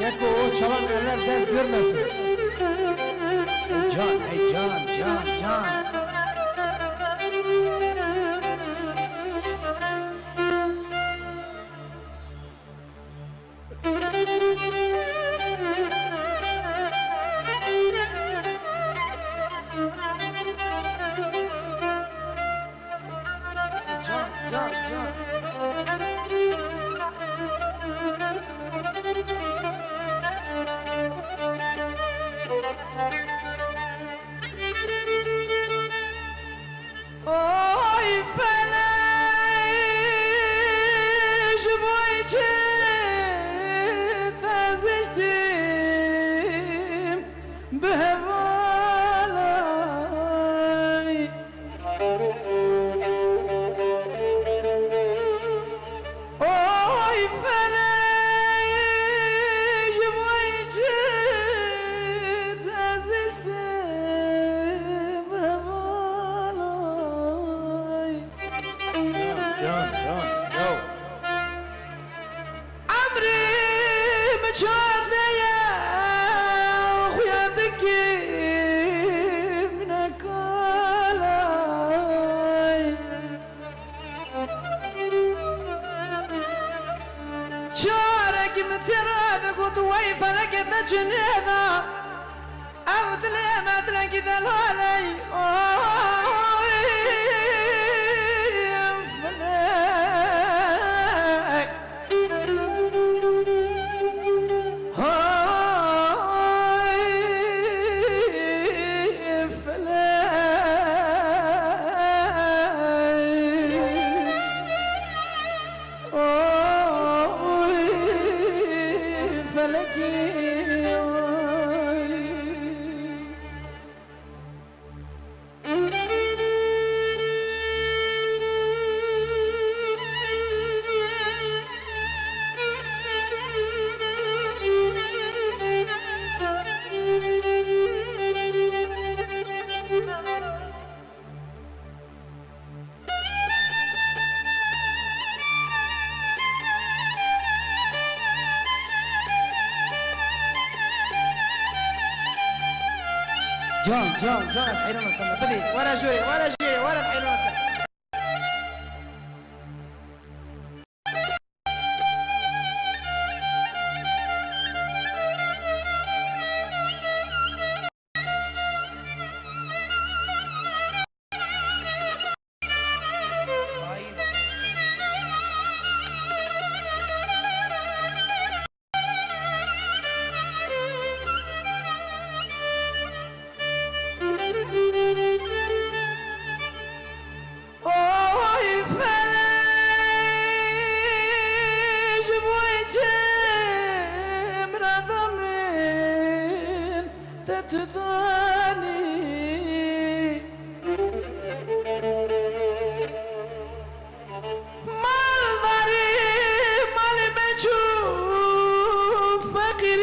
Yeko o çalan eller dert görmesin. Hey can. Oy felej boyunca tazleştim bevalay. Oy felej boyunca tazleştim bevalay. Can, yo. عمري مشوار يا خويا ذكي من كلاي شارك متراد قلت ويف لك الجنينة أبدلي ما تلاقي دلالي جان الحيران التنة بدي ورا جوي ورا الحيران التنة. تداني مال ضريب مال بشوف فقير